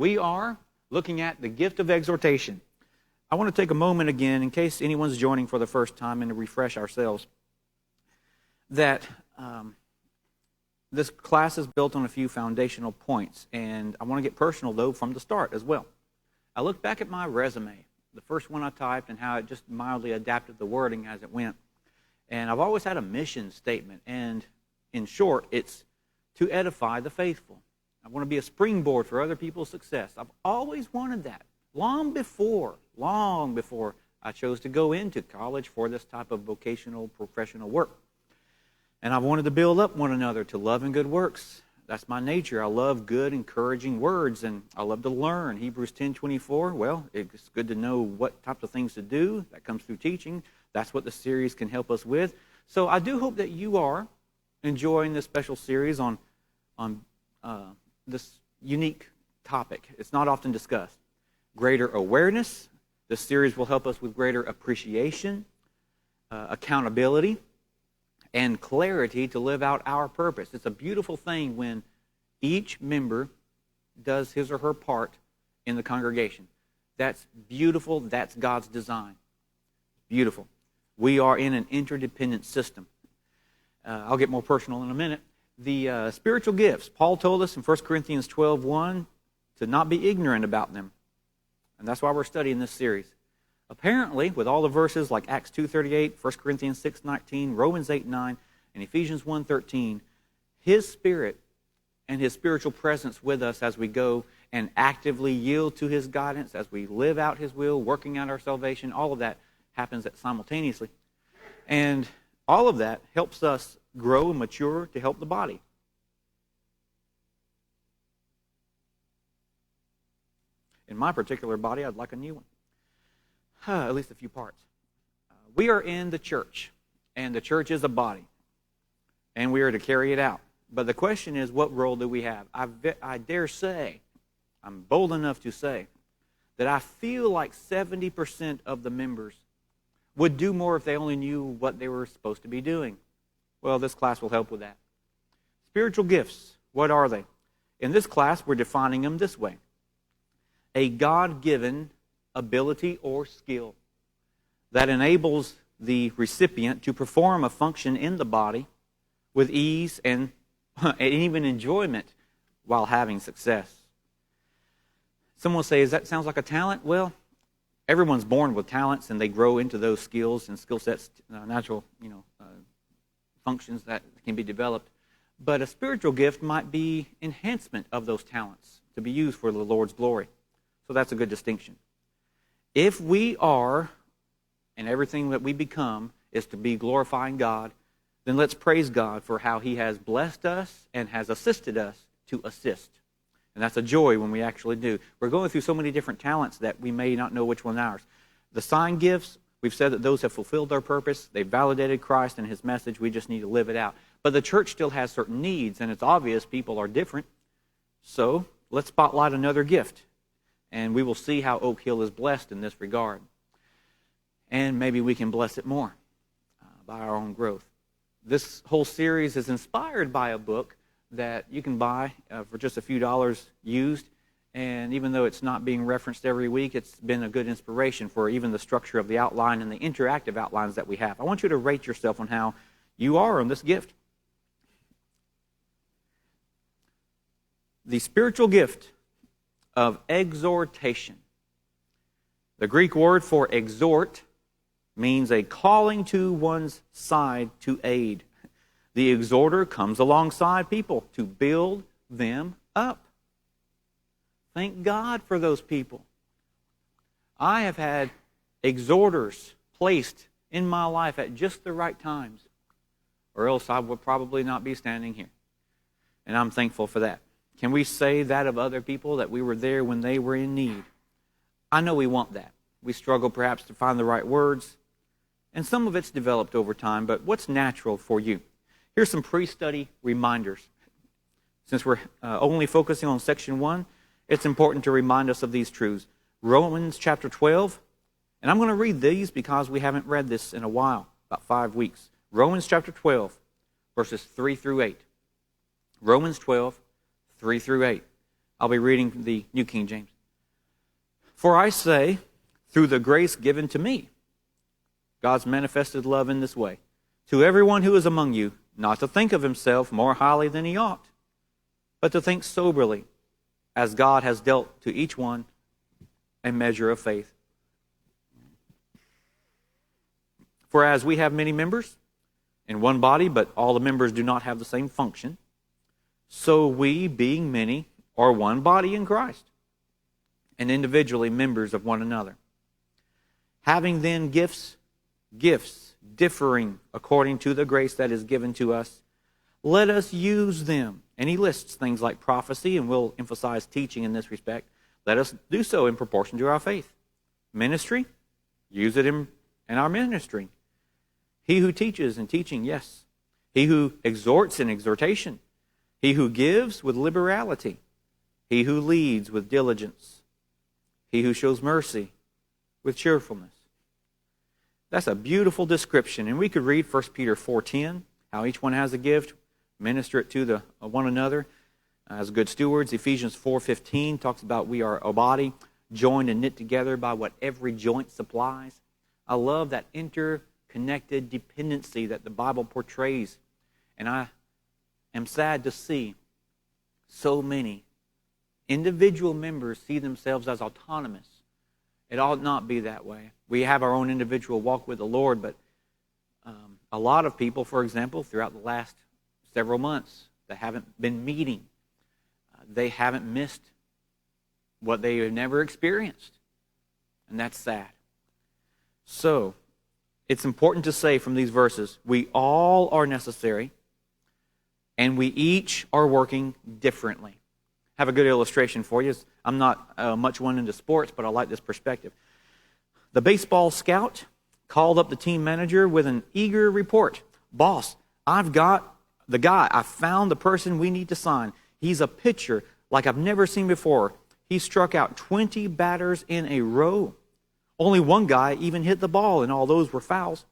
We are looking at the gift of exhortation. I want to take a moment again, in case anyone's joining for the first time, and to refresh ourselves, that this class is built on a few foundational points, and I want to get personal, though, from the start as well. I look back at my resume, the first one I typed, and how it just mildly adapted the wording as it went. And I've always had a mission statement, and in short, it's to edify the faithful. I want to be a springboard for other people's success. I've always wanted that, long before I chose to go into college for this type of vocational, professional work. And I've wanted to build up one another to love and good works. That's my nature. I love good, encouraging words, and I love to learn. Hebrews 10:24, well, it's good to know what types of things to do. That comes through teaching. That's what the series can help us with. So I do hope that you are enjoying this special series on this unique topic. It's not often discussed. Greater awareness. This series will help us with greater appreciation, accountability, and clarity to live out our purpose. It's a beautiful thing when each member does his or her part in the congregation. That's beautiful. That's God's design. Beautiful. We are in an interdependent system. I'll get more personal in a minute. The spiritual gifts. Paul told us in 1 Corinthians 12:1 to not be ignorant about them. And that's why we're studying this series. Apparently, with all the verses like Acts 2:38, 1 Corinthians 6:19, Romans 8:9, and Ephesians 1:13, His Spirit and His spiritual presence with us as we go and actively yield to His guidance, as we live out His will, working out our salvation, all of that happens simultaneously. And all of that helps us grow and mature to help the body. In my particular body, I'd like a new one. At least a few parts. We are in the church, and the church is a body, and we are to carry it out. But the question is, what role do we have? I dare say, I'm bold enough to say, that I feel like 70% of the members would do more if they only knew what they were supposed to be doing. Well, this class will help with that. Spiritual gifts, what are they? In this class, we're defining them this way. A God-given ability or skill that enables the recipient to perform a function in the body with ease and even enjoyment while having success. Someone will say, that sounds like a talent? Well, everyone's born with talents, and they grow into those skills and skill sets, natural functions that can be developed. But a spiritual gift might be enhancement of those talents to be used for the Lord's glory. So that's a good distinction. If we are, and everything that we become is to be glorifying God, then let's praise God for how He has blessed us and has assisted us to assist. And that's a joy when we actually do. We're going through so many different talents that we may not know which one's ours. The sign gifts, we've said that those have fulfilled their purpose. They've validated Christ and His message. We just need to live it out. But the church still has certain needs, and it's obvious people are different. So let's spotlight another gift. And we will see how Oak Hill is blessed in this regard. And maybe we can bless it more by our own growth. This whole series is inspired by a book that you can buy for just a few dollars used. And even though it's not being referenced every week, it's been a good inspiration for even the structure of the outline and the interactive outlines that we have. I want you to rate yourself on how you are on this gift. The spiritual gift of exhortation. The Greek word for exhort means a calling to one's side to aid. The exhorter comes alongside people to build them up. Thank God for those people. I have had exhorters placed in my life at just the right times, or else I would probably not be standing here. And I'm thankful for that. Can we say that of other people, that we were there when they were in need? I know we want that. We struggle perhaps to find the right words, and some of it's developed over time, but what's natural for you? Here's some pre-study reminders. Since we're only focusing on section 1, it's important to remind us of these truths. Romans chapter 12, and I'm going to read these because we haven't read this in a while, about 5 weeks. Romans chapter 12, verses 3 through 8. Romans 12, 3 through 8. I'll be reading from the New King James. For I say, through the grace given to me, God's manifested love in this way, to everyone who is among you, not to think of himself more highly than he ought, but to think soberly, as God has dealt to each one a measure of faith. For as we have many members in one body, but all the members do not have the same function, so we, being many, are one body in Christ, and individually members of one another. Having then gifts differing according to the grace that is given to us, let us use them. And he lists things like prophecy, and we'll emphasize teaching in this respect. Let us do so in proportion to our faith. Ministry, use it in our ministry. He who teaches in teaching, yes. He who exhorts in exhortation. He who gives with liberality. He who leads with diligence. He who shows mercy with cheerfulness. That's a beautiful description. And we could read 1 Peter 4:10, how each one has a gift, minister it to one another as good stewards. Ephesians 4:15 talks about we are a body, joined and knit together by what every joint supplies. I love that interconnected dependency that the Bible portrays. And I am sad to see so many individual members see themselves as autonomous. It ought not be that way. We have our own individual walk with the Lord, but a lot of people, for example, throughout the last several months that haven't been meeting, they haven't missed what they have never experienced. And that's sad. So, it's important to say from these verses, we all are necessary, and we each are working differently. I have a good illustration for you. I'm not much one into sports, but I like this perspective. The baseball scout called up the team manager with an eager report. Boss, I've got the guy. I found the person we need to sign. He's a pitcher like I've never seen before. He struck out 20 batters in a row. Only one guy even hit the ball, and all those were fouls.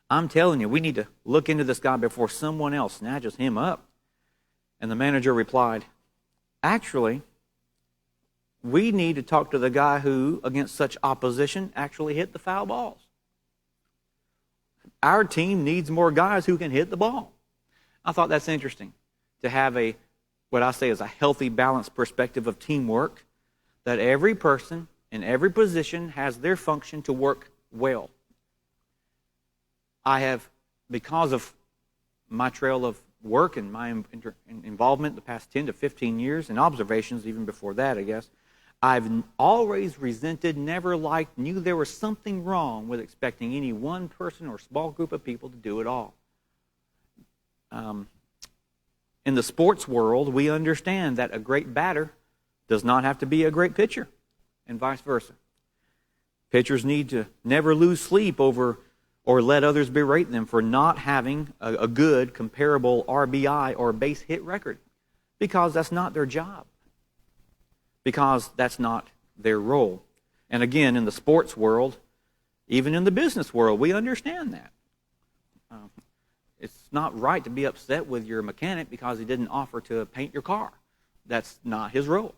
I'm telling you, we need to look into this guy before someone else snatches him up. And the manager replied, actually, we need to talk to the guy who, against such opposition, actually hit the foul balls. Our team needs more guys who can hit the ball. I thought that's interesting, to have what I say is a healthy, balanced perspective of teamwork, that every person in every position has their function to work well. I have, because of my trail of work and my involvement the past 10 to 15 years, and observations even before that, I guess, I've always resented, never liked, knew there was something wrong with expecting any one person or small group of people to do it all. In the sports world, we understand that a great batter does not have to be a great pitcher, and vice versa. Pitchers need to never lose sleep over or let others berate them for not having a good, comparable RBI or base hit record, because that's not their job, because that's not their role. And again, in the sports world, even in the business world, we understand that. It's not right to be upset with your mechanic because he didn't offer to paint your car. That's not his role.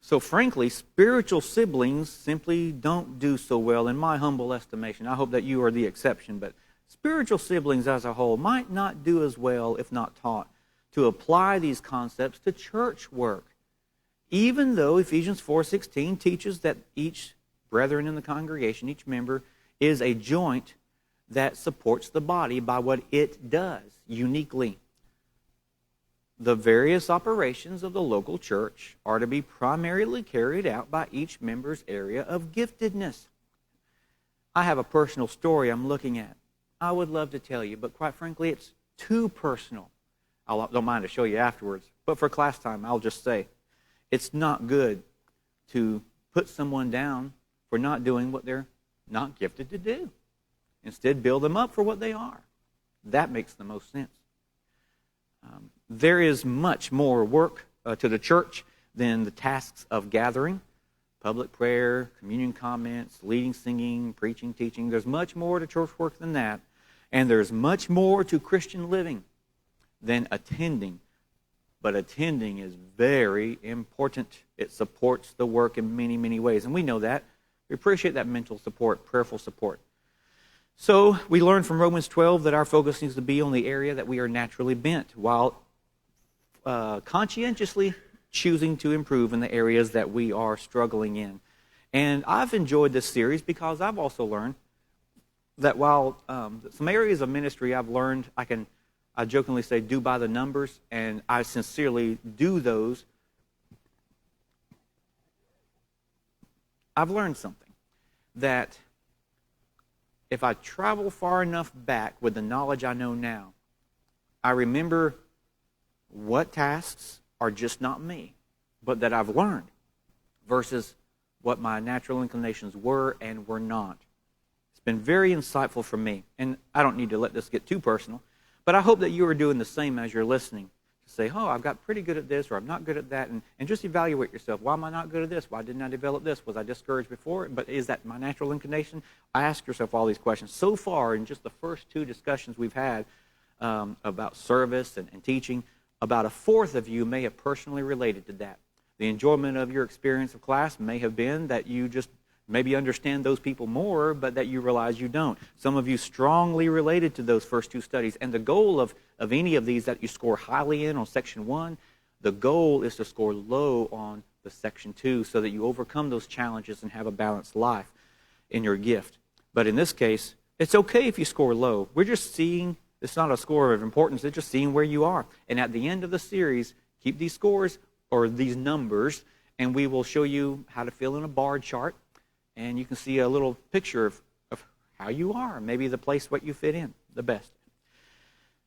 So frankly, spiritual siblings simply don't do so well, in my humble estimation. I hope that you are the exception, but spiritual siblings as a whole might not do as well, if not taught, to apply these concepts to church work. Even though Ephesians 4:16 teaches that each brethren in the congregation, each member, is a joint that supports the body by what it does uniquely. The various operations of the local church are to be primarily carried out by each member's area of giftedness. I have a personal story I'm looking at. I would love to tell you, but quite frankly, it's too personal. I don't mind to show you afterwards, but for class time, I'll just say, it's not good to put someone down for not doing what they're not gifted to do. Instead, build them up for what they are. That makes the most sense. There is much more work to the church than the tasks of gathering, public prayer, communion comments, leading, singing, preaching, teaching. There's much more to church work than that. And there's much more to Christian living than attending but attending is very important. It supports the work in many, many ways, and we know that. We appreciate that mental support, prayerful support. So we learn from Romans 12 that our focus needs to be on the area that we are naturally bent, while conscientiously choosing to improve in the areas that we are struggling in. And I've enjoyed this series because I've also learned that while some areas of ministry I've learned I jokingly say do by the numbers, and I sincerely do those, I've learned something, that if I travel far enough back with the knowledge I know now, I remember what tasks are just not me, but that I've learned, versus what my natural inclinations were and were not. It's been very insightful for me, and I don't need to let this get too personal, but I hope that you are doing the same as you're listening. To say, oh, I've got pretty good at this, or I'm not good at that, and just evaluate yourself. Why am I not good at this? Why didn't I develop this? Was I discouraged before? But is that my natural inclination? Ask yourself all these questions. So far, in just the first two discussions we've had about service and teaching, about a fourth of you may have personally related to that. The enjoyment of your experience of class may have been that you just maybe understand those people more, but that you realize you don't. Some of you strongly related to those first two studies. And the goal of any of these that you score highly in on section 1, the goal is to score low on the section 2 so that you overcome those challenges and have a balanced life in your gift. But in this case, it's okay if you score low. We're just seeing, it's not a score of importance, it's just seeing where you are. And at the end of the series, keep these scores or these numbers, and we will show you how to fill in a bar chart. And you can see a little picture of how you are, maybe the place what you fit in the best.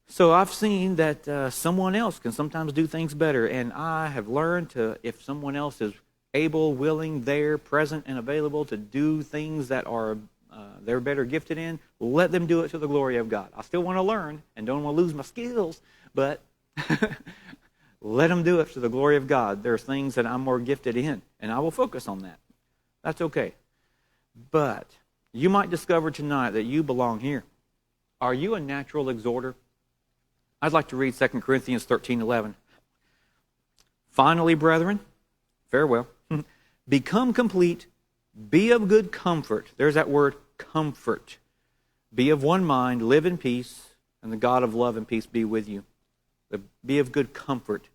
So I've seen that someone else can sometimes do things better, and I have learned to, if someone else is able, willing, there, present, and available to do things that are they're better gifted in, let them do it to the glory of God. I still want to learn and don't want to lose my skills, but let them do it to the glory of God. There are things that I'm more gifted in, and I will focus on that. That's okay. But you might discover tonight that you belong here. Are you a natural exhorter? I'd like to read 2 Corinthians 13:11. Finally, brethren, farewell, become complete, be of good comfort. There's that word, comfort. Be of one mind, live in peace, and the God of love and peace be with you. Be of good comfort.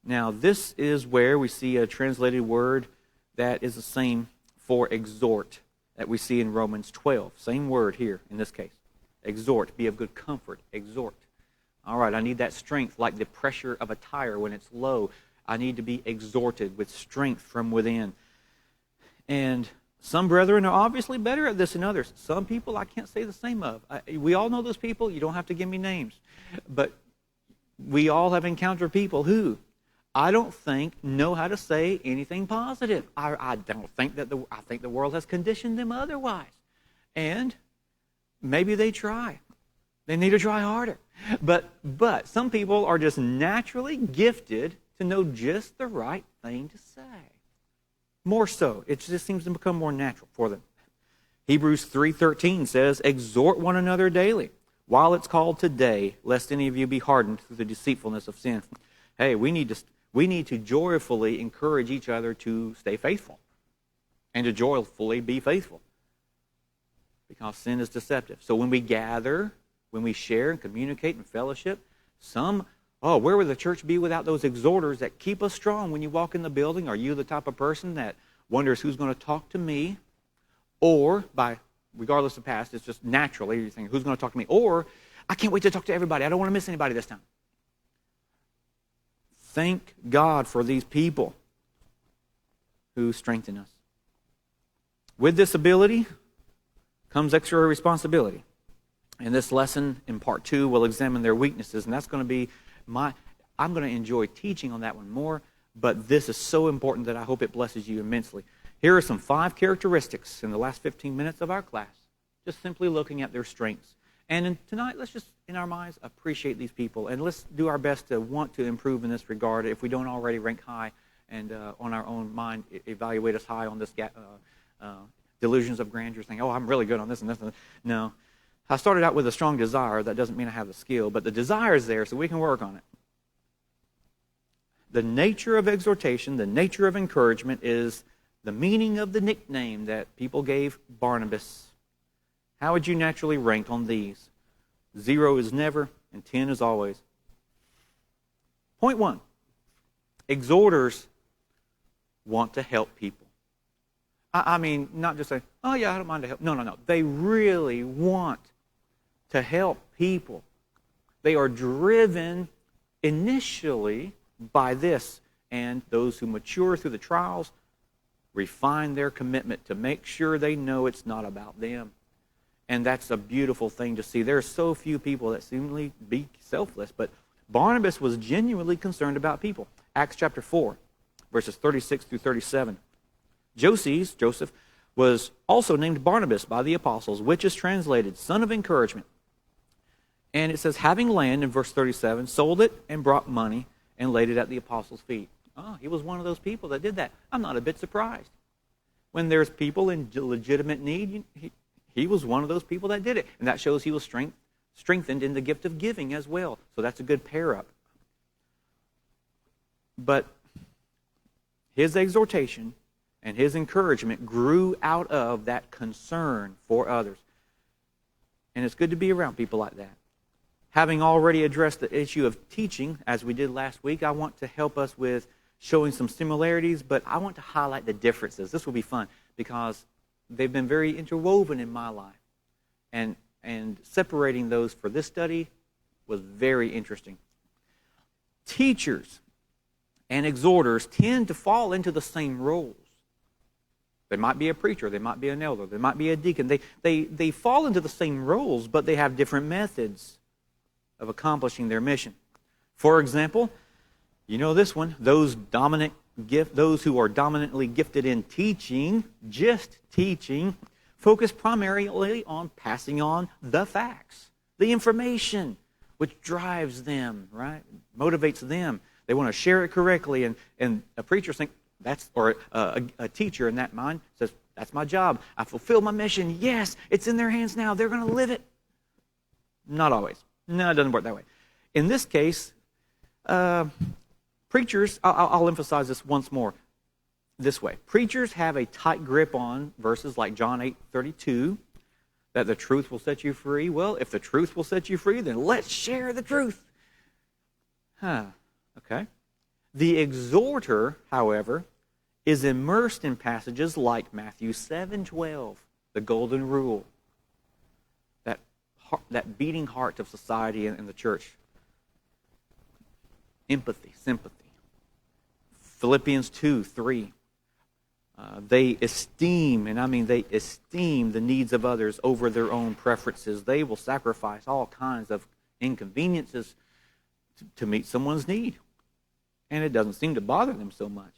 Now, this is where we see a translated word that is the same for exhort that we see in Romans 12. Same word here in this case. Exhort, be of good comfort, exhort. All right, I need that strength like the pressure of a tire when it's low. I need to be exhorted with strength from within. And some brethren are obviously better at this than others. Some people I can't say the same of. We all know those people. You don't have to give me names. But we all have encountered people who I don't think know how to say anything positive. I don't think that I think the world has conditioned them otherwise. And maybe they try. They need to try harder. But some people are just naturally gifted to know just the right thing to say. More so. It just seems to become more natural for them. Hebrews 3:13 says, exhort one another daily, while it's called today, lest any of you be hardened through the deceitfulness of sin. Hey, we need to joyfully encourage each other to stay faithful and to joyfully be faithful, because sin is deceptive. So when we gather, when we share and communicate and fellowship, where would the church be without those exhorters that keep us strong when you walk in the building? Are you the type of person that wonders who's going to talk to me? Or, regardless of past, it's just naturally you think, who's going to talk to me? Or, I can't wait to talk to everybody. I don't want to miss anybody this time. Thank God for these people who strengthen us. With this ability comes extra responsibility. And this lesson in part 2 will examine their weaknesses, and that's going to be I'm going to enjoy teaching on that one more, but this is so important that I hope it blesses you immensely. Here are some 5 characteristics in the last 15 minutes of our class, just simply looking at their strengths. And tonight, let's just, in our minds, appreciate these people, and let's do our best to want to improve in this regard if we don't already rank high and on our own mind evaluate us high on this delusions of grandeur, saying, oh, I'm really good on this and this. No. I started out with a strong desire. That doesn't mean I have the skill, but the desire is there, so we can work on it. The nature of exhortation, the nature of encouragement is the meaning of the nickname that people gave Barnabas. How would you naturally rank on these? 0 is never, and 10 is always. Point 1. Exhorters want to help people. I mean, not just say, oh yeah, I don't mind to help. No. They really want to help people. They are driven initially by this. And those who mature through the trials refine their commitment to make sure they know it's not about them. And that's a beautiful thing to see. There are so few people that seemingly be selfless, but Barnabas was genuinely concerned about people. Acts chapter 4, verses 36 through 37. Joseph, was also named Barnabas by the apostles, which is translated son of encouragement. And it says, having land, in verse 37, sold it and brought money and laid it at the apostles' feet. Oh, he was one of those people that did that. I'm not a bit surprised. When there's people in legitimate need, he was one of those people that did it. And that shows he was strengthened in the gift of giving as well. So that's a good pair-up. But his exhortation and his encouragement grew out of that concern for others. And it's good to be around people like that. Having already addressed the issue of teaching, as we did last week, I want to help us with showing some similarities, but I want to highlight the differences. This will be fun because they've been very interwoven in my life. And separating those for this study was very interesting. Teachers and exhorters tend to fall into the same roles. They might be a preacher, they might be an elder, they might be a deacon. They fall into the same roles, but they have different methods of accomplishing their mission. For example, you know this one, those who are dominantly gifted in teaching, just teaching, focus primarily on passing on the facts, the information, which drives them, right? Motivates them. They want to share it correctly, and a preacher thinks a teacher in that mind says, that's my job. I fulfill my mission. Yes, it's in their hands now. They're going to live it. Not always. No, it doesn't work that way. In this case, preachers, I'll emphasize this once more this way. Preachers have a tight grip on verses like John 8:32, that the truth will set you free. Well, if the truth will set you free, then let's share the truth. Okay. The exhorter, however, is immersed in passages like Matthew 7:12, the golden rule, that beating heart of society and the church. Empathy, sympathy. Philippians 2:3. They esteem, and I mean they esteem the needs of others over their own preferences. They will sacrifice all kinds of inconveniences to meet someone's need. And it doesn't seem to bother them so much.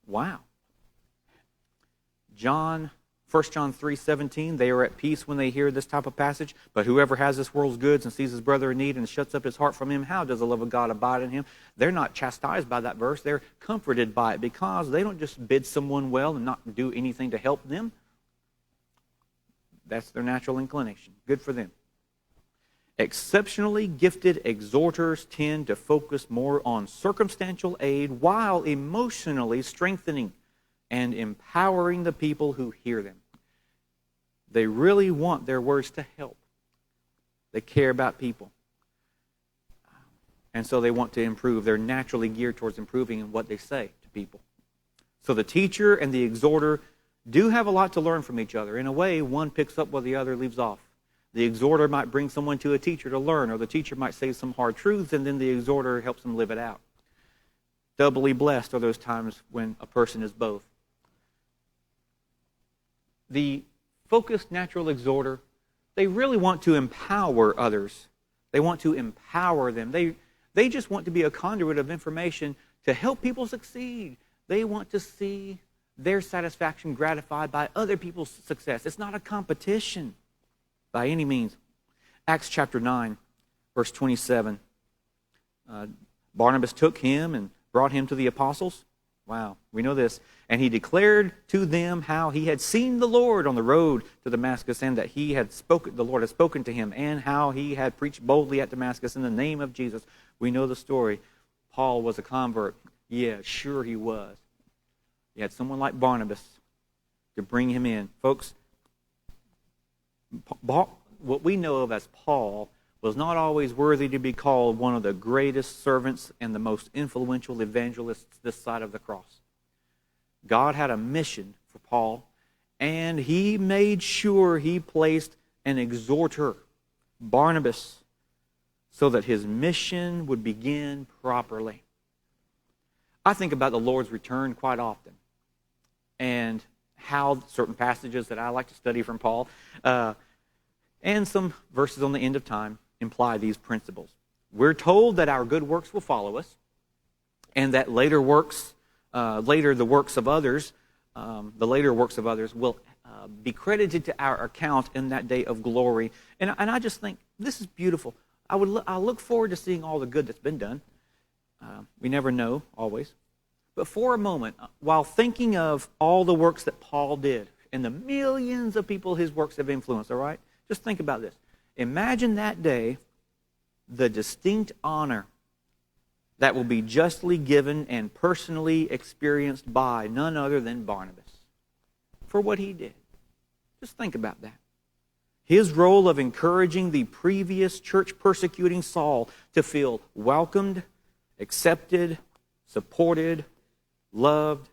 Wow. 1 John 3:17, they are at peace when they hear this type of passage, but whoever has this world's goods and sees his brother in need and shuts up his heart from him, how does the love of God abide in him? They're not chastised by that verse. They're comforted by it because they don't just bid someone well and not do anything to help them. That's their natural inclination. Good for them. Exceptionally gifted exhorters tend to focus more on circumstantial aid while emotionally strengthening and empowering the people who hear them. They really want their words to help. They care about people. And so they want to improve. They're naturally geared towards improving in what they say to people. So the teacher and the exhorter do have a lot to learn from each other. In a way, one picks up where the other leaves off. The exhorter might bring someone to a teacher to learn, or the teacher might say some hard truths, and then the exhorter helps them live it out. Doubly blessed are those times when a person is both. The focused natural exhorter, they really want to empower others. They want to empower them. They just want to be a conduit of information to help people succeed. They want to see their satisfaction gratified by other people's success. It's not a competition by any means. Acts chapter 9, verse 27. Barnabas took him and brought him to the apostles. Wow, we know this. And he declared to them how he had seen the Lord on the road to Damascus, and that the Lord had spoken to him, and how he had preached boldly at Damascus in the name of Jesus. We know the story. Paul was a convert. Yeah, sure he was. You had someone like Barnabas to bring him in. Folks, what we know of as Paul was not always worthy to be called one of the greatest servants and the most influential evangelists this side of the cross. God had a mission for Paul, and he made sure he placed an exhorter, Barnabas, so that his mission would begin properly. I think about the Lord's return quite often, and how certain passages that I like to study from Paul, and some verses on the end of time imply these principles. We're told that our good works will follow us, and that later the works of others will be credited to our account in that day of glory. And I just think this is beautiful. I look forward to seeing all the good that's been done. We never know always. But for a moment, while thinking of all the works that Paul did and the millions of people his works have influenced, all right? Just think about this. Imagine that day, the distinct honor that will be justly given and personally experienced by none other than Barnabas for what he did. Just think about that. His role of encouraging the previous church persecuting Saul to feel welcomed, accepted, supported, loved,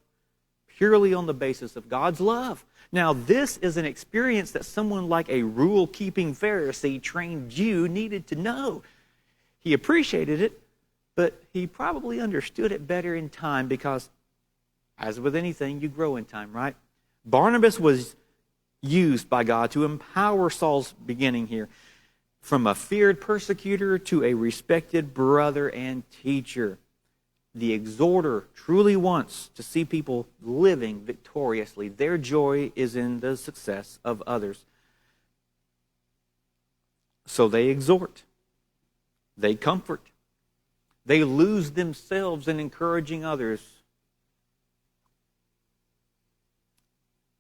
purely on the basis of God's love. Now, this is an experience that someone like a rule-keeping Pharisee trained Jew needed to know. He appreciated it, but he probably understood it better in time because, as with anything, you grow in time, right? Barnabas was used by God to empower Saul's beginning here, from a feared persecutor to a respected brother and teacher. The exhorter truly wants to see people living victoriously. Their joy is in the success of others. So they exhort. They comfort. They lose themselves in encouraging others.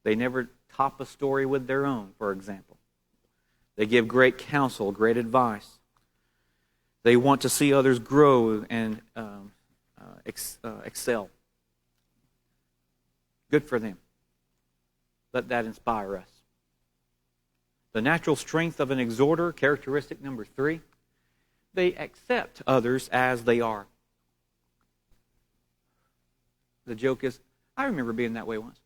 They never top a story with their own, for example. They give great counsel, great advice. They want to see others grow and excel. Good for them. Let that inspire us. The natural strength of an exhorter, characteristic number 3, they accept others as they are. The joke is, I remember being that way once.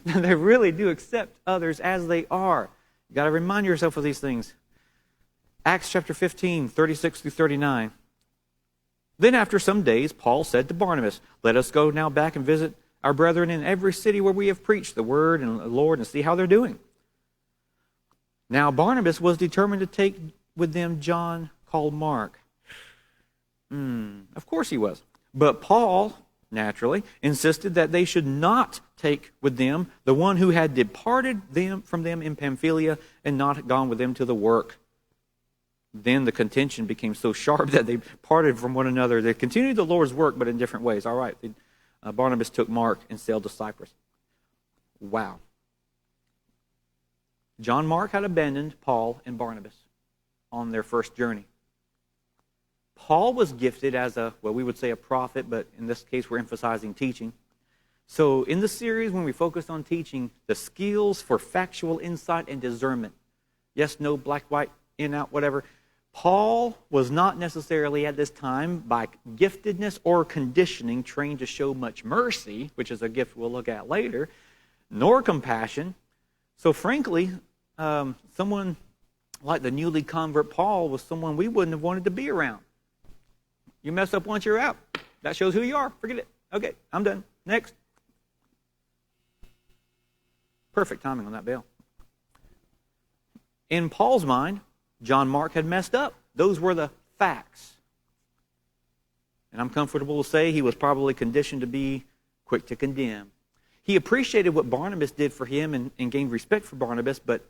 They really do accept others as they are. You've got to remind yourself of these things. Acts chapter 15, 36 through 39. Then after some days, Paul said to Barnabas, "Let us go now back and visit our brethren in every city where we have preached the word and the Lord and see how they're doing." Now Barnabas was determined to take with them John called Mark. Of course he was. But Paul, naturally, insisted that they should not take with them the one who had departed from them in Pamphylia and not gone with them to the work. Then the contention became so sharp that they parted from one another. They continued the Lord's work, but in different ways. All right, Barnabas took Mark and sailed to Cyprus. Wow. John Mark had abandoned Paul and Barnabas on their first journey. Paul was gifted as we would say a prophet, but in this case we're emphasizing teaching. So in the series, when we focus on teaching, the skills for factual insight and discernment, yes, no, black, white, in, out, whatever, Paul was not necessarily at this time, by giftedness or conditioning, trained to show much mercy, which is a gift we'll look at later, nor compassion. So frankly, someone like the newly convert Paul was someone we wouldn't have wanted to be around. You mess up once, you're out. That shows who you are. Forget it. Okay, I'm done. Next. Perfect timing on that bell. In Paul's mind, John Mark had messed up. Those were the facts. And I'm comfortable to say he was probably conditioned to be quick to condemn. He appreciated what Barnabas did for him and gained respect for Barnabas, but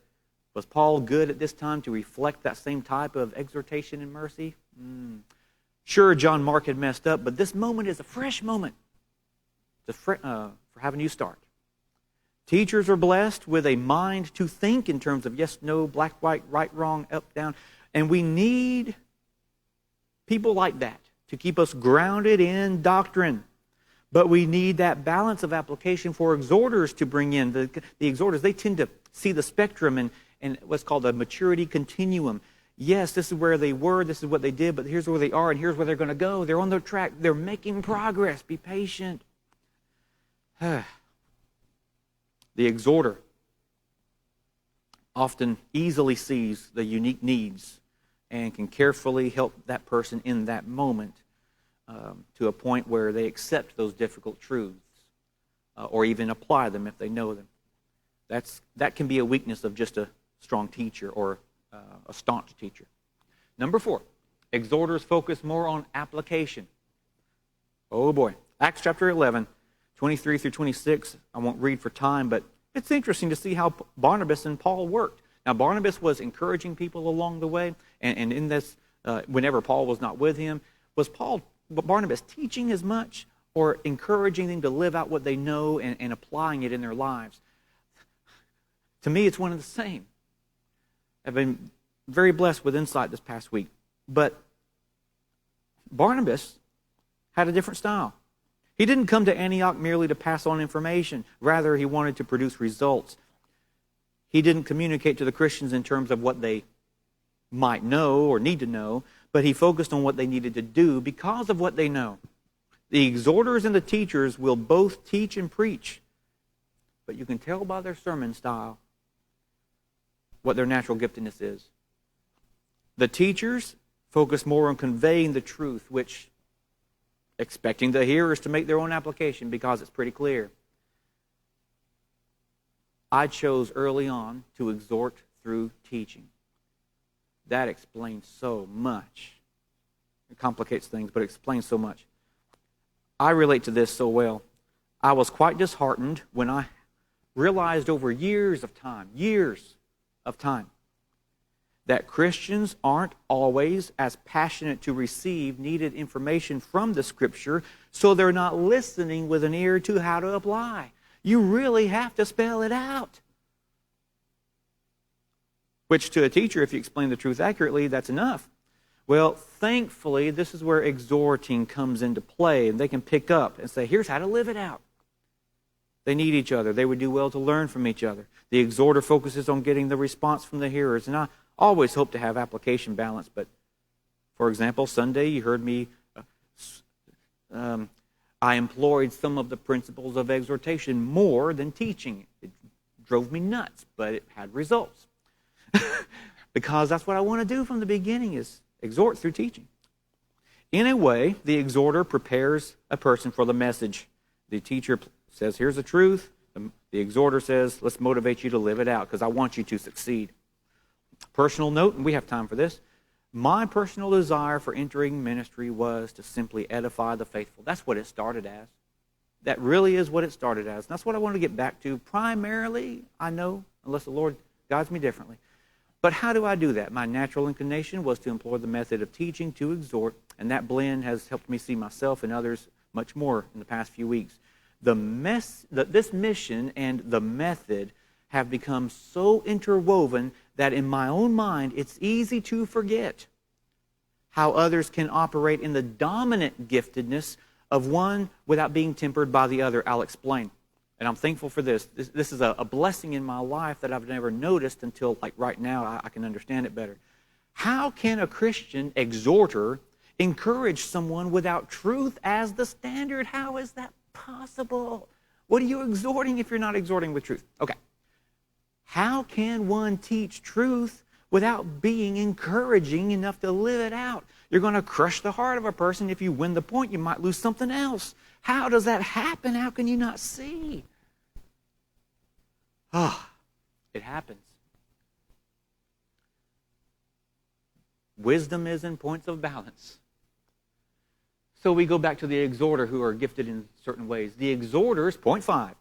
was Paul good at this time to reflect that same type of exhortation and mercy? Sure, John Mark had messed up, but this moment is a fresh moment for have a new start. Teachers are blessed with a mind to think in terms of yes, no, black, white, right, wrong, up, down. And we need people like that to keep us grounded in doctrine. But we need that balance of application for exhorters to bring in. The exhorters, they tend to see the spectrum and what's called a maturity continuum. Yes, this is where they were, this is what they did, but here's where they are, and here's where they're going to go. They're on their track. They're making progress. Be patient. The exhorter often easily sees the unique needs and can carefully help that person in that moment to a point where they accept those difficult truths or even apply them if they know them. That can be a weakness of just a strong teacher or a staunch teacher. Number 4, exhorters focus more on application. Oh boy. Acts chapter 11, 23 through 26. I won't read for time, but it's interesting to see how Barnabas and Paul worked. Now, Barnabas was encouraging people along the way, and in this, whenever Paul was not with him, was Barnabas teaching as much or encouraging them to live out what they know and applying it in their lives? To me, it's one and the same. I've been very blessed with insight this past week. But Barnabas had a different style. He didn't come to Antioch merely to pass on information. Rather, he wanted to produce results. He didn't communicate to the Christians in terms of what they might know or need to know, but he focused on what they needed to do because of what they know. The exhorters and the teachers will both teach and preach, but you can tell by their sermon style what their natural giftedness is. The teachers focus more on conveying the truth, which expecting the hearers to make their own application because it's pretty clear. I chose early on to exhort through teaching. That explains so much. It complicates things, but it explains so much. I relate to this so well. I was quite disheartened when I realized over years of time, that Christians aren't always as passionate to receive needed information from the Scripture, so they're not listening with an ear to how to apply. You really have to spell it out. Which to a teacher, if you explain the truth accurately, that's enough. Well, thankfully, this is where exhorting comes into play, and they can pick up and say, here's how to live it out. They need each other. They would do well to learn from each other. The exhorter focuses on getting the response from the hearers, and I always hope to have application balance, but for example, Sunday you heard me, I employed some of the principles of exhortation more than teaching. It drove me nuts, but it had results. Because that's what I want to do from the beginning, is exhort through teaching. In a way, the exhorter prepares a person for the message. The teacher says, here's the truth. The exhorter says, let's motivate you to live it out because I want you to succeed. Personal note, and we have time for this. My personal desire for entering ministry was to simply edify the faithful. That's what it started as. That really is what it started as. And that's what I want to get back to primarily, I know, unless the Lord guides me differently. But how do I do that? My natural inclination was to employ the method of teaching to exhort, and that blend has helped me see myself and others much more in the past few weeks. This mission and the method have become so interwoven that in my own mind, it's easy to forget how others can operate in the dominant giftedness of one without being tempered by the other. I'll explain. And I'm thankful for this. This is a blessing in my life that I've never noticed until like right now I can understand it better. How can a Christian exhorter encourage someone without truth as the standard? How is that possible? What are you exhorting if you're not exhorting with truth? Okay. How can one teach truth without being encouraging enough to live it out? You're going to crush the heart of a person. If you win the point, you might lose something else. How does that happen? How can you not see? It happens. Wisdom is in points of balance. So we go back to the exhorter who are gifted in certain ways. The exhorters, point 5,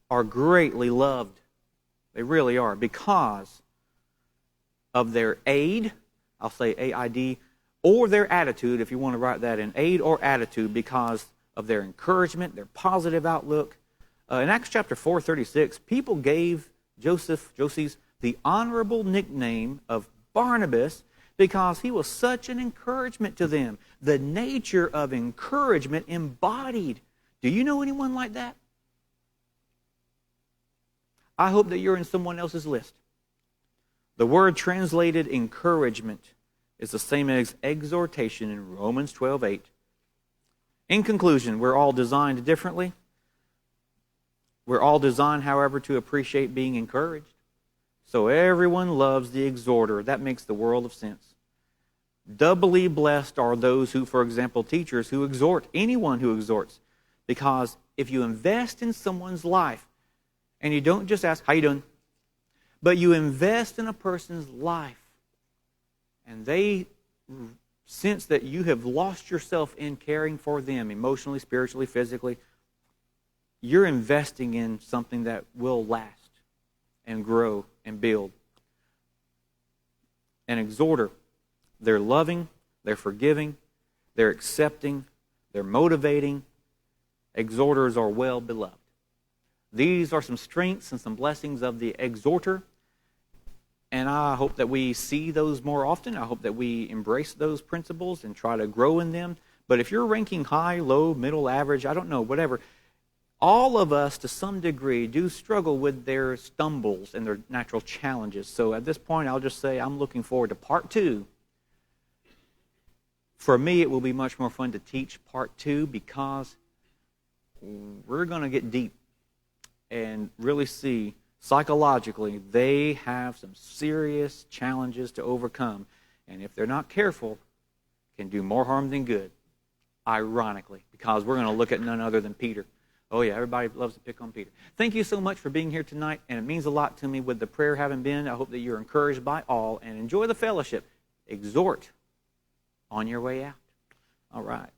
are greatly loved. They really are, because of their aid, I'll say A-I-D, or their attitude, if you want to write that in, aid or attitude, because of their encouragement, their positive outlook. In Acts chapter 4:36, people gave Joseph the honorable nickname of Barnabas because he was such an encouragement to them. The nature of encouragement embodied. Do you know anyone like that? I hope that you're in someone else's list. The word translated encouragement is the same as exhortation in Romans 12:8. In conclusion, we're all designed differently. We're all designed, however, to appreciate being encouraged. So everyone loves the exhorter. That makes the world of sense. Doubly blessed are those who, for example, teachers who exhort, anyone who exhorts. Because if you invest in someone's life, and you don't just ask, how you doing? But you invest in a person's life, and they sense that you have lost yourself in caring for them emotionally, spiritually, physically, you're investing in something that will last and grow and build. An exhorter, they're loving, they're forgiving, they're accepting, they're motivating. Exhorters are well beloved. These are some strengths and some blessings of the exhorter, and I hope that we see those more often. I hope that we embrace those principles and try to grow in them. But if you're ranking high, low, middle, average, I don't know, whatever, all of us to some degree do struggle with their stumbles and their natural challenges. So at this point, I'll just say I'm looking forward to part 2. For me, it will be much more fun to teach part 2 because we're going to get deep and really see psychologically they have some serious challenges to overcome. And if they're not careful, can do more harm than good, ironically, because we're going to look at none other than Peter. Oh yeah, everybody loves to pick on Peter. Thank you so much for being here tonight, and it means a lot to me with the prayer having been. I hope that you're encouraged by all, and enjoy the fellowship. Exhort on your way out. All right.